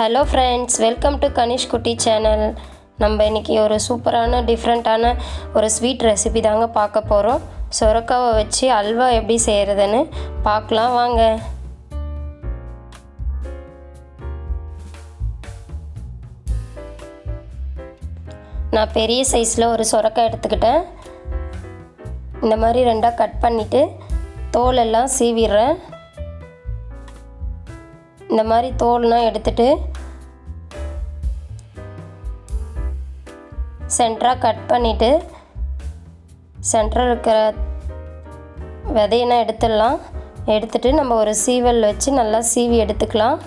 Hello friends, welcome to Kanish குட்டி channel. நம்ம இன்றைக்கி ஒரு சூப்பரான டிஃப்ரெண்ட்டான ஒரு ஸ்வீட் ரெசிபி தாங்க பார்க்க போகிறோம். சுரக்காவை வச்சு அல்வா எப்படி செய்கிறதுன்னு பார்க்கலாம் வாங்க. நான் பெரிய சைஸில் ஒரு சுரக்காய் எடுத்துக்கிட்டேன். இந்த மாதிரி ரெண்டாக கட் பண்ணிவிட்டு தோல் எல்லாம் சீவிடுறேன். இந்த மாதிரி தோல்லாம் எடுத்துட்டு சென்டராக கட் பண்ணிவிட்டு சென்டரில் இருக்கிற விதையெல்லாம் எடுத்துடலாம். எடுத்துட்டு நம்ம ஒரு சீவல் வச்சு நல்லா சீவி எடுத்துக்கலாம்.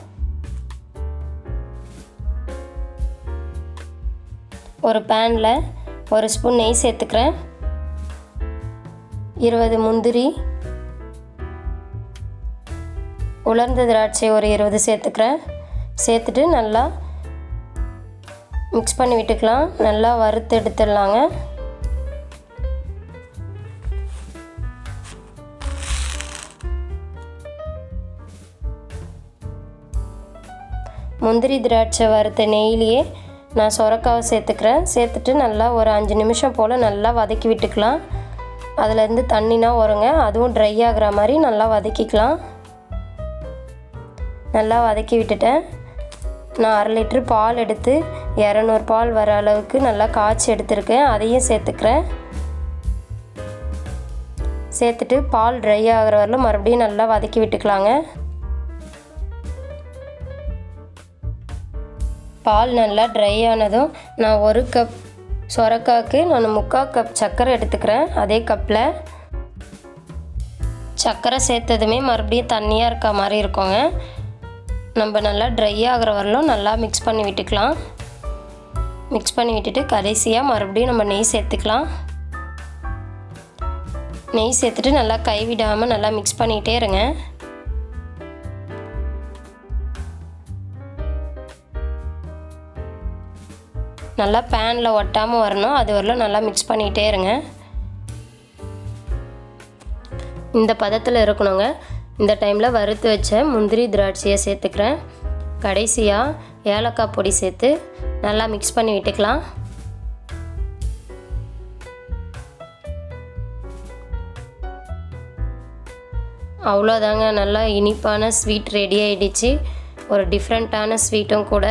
ஒரு பேனில் ஒரு ஸ்பூன் நெய் சேர்த்துக்கிறேன். 20 முந்திரி, உலர்ந்த திராட்சை ஒரு 20 சேர்த்துக்கிறேன். சேர்த்துட்டு நல்லா மிக்ஸ் பண்ணி விட்டுக்கலாம். நல்லா வறுத்து எடுத்துடலாங்க. முந்திரி திராட்சை வறுத்த நெய்யிலேயே நான் சுரக்காவை சேர்த்துக்கிறேன். சேர்த்துட்டு நல்லா ஒரு 5 நிமிஷம் போல் நல்லா வதக்கி விட்டுக்கலாம். அதுலேருந்து தண்ணினா வருங்க, அதுவும் ட்ரை ஆகிற மாதிரி நல்லா வதக்கிக்கலாம். நல்லா வதக்கி விட்டுட்டேன். நான் 1/2 லிட்டர் பால் எடுத்து 200 பால் வர அளவுக்கு நல்லா காய்ச்சி எடுத்துருக்கேன். அதையும் சேர்த்துக்கிறேன். சேர்த்துட்டு பால் ட்ரை ஆகிற வரலும் மறுபடியும் நல்லா வதக்கி விட்டுக்கலாங்க. பால் நல்லா ட்ரை ஆனதும் நான் 1 கப் சுரக்காய்க்கு நான் 3/4 கப் சர்க்கரை எடுத்துக்கிறேன். அதே கப்பில் சர்க்கரை சேர்த்ததுமே மறுபடியும் தண்ணியாக இருக்க மாதிரி இருக்குங்க. நம்ம நல்லா ட்ரை ஆகிற வரலும் நல்லா மிக்ஸ் பண்ணி விட்டுக்கலாம். மிக்ஸ் பண்ணி விட்டுட்டு கடைசியாக மறுபடியும் நம்ம நெய் சேர்த்துக்கலாம். நெய் சேர்த்துட்டு நல்லா கைவிடாமல் நல்லா மிக்ஸ் பண்ணிகிட்டே இருங்க. நல்லா பேனில் ஒட்டாமல் வரணும், அது வரலும் நல்லா மிக்ஸ் பண்ணிகிட்டே இருங்க. இந்த பதத்தில் இருக்கணுங்க. இந்த டைமில் வறுத்து வச்ச முந்திரி திராட்சையை சேர்த்துக்கிறேன். கடைசியாக ஏலக்காய் பொடி சேர்த்து நல்லா மிக்ஸ் பண்ணி விட்டுக்கலாம். அவ்வளோதாங்க, நல்லா இனிப்பான ஸ்வீட் ரெடி ஆகிடுச்சு. ஒரு டிஃப்ரெண்ட்டான ஸ்வீட்டும் கூட.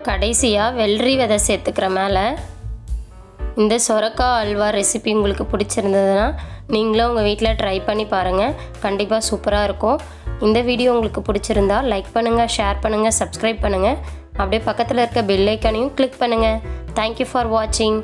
கடைசியாக வெள்ளரி விதை சேர்த்துக்கிறேன் மேலே. இந்த சுரக்காய் அல்வா ரெசிபி உங்களுக்கு பிடிச்சிருந்ததுன்னா நீங்களும் உங்கள் வீட்டில் ட்ரை பண்ணி பாருங்கள். கண்டிப்பாக சூப்பராக இருக்கும். இந்த வீடியோ உங்களுக்கு பிடிச்சிருந்தா லைக் பண்ணுங்கள், ஷேர் பண்ணுங்கள், சப்ஸ்கிரைப் பண்ணுங்கள். அப்படியே பக்கத்தில் இருக்க பெல் ஐக்கானையும் கிளிக் பண்ணுங்கள். தேங்க்யூ ஃபார் வாட்சிங்.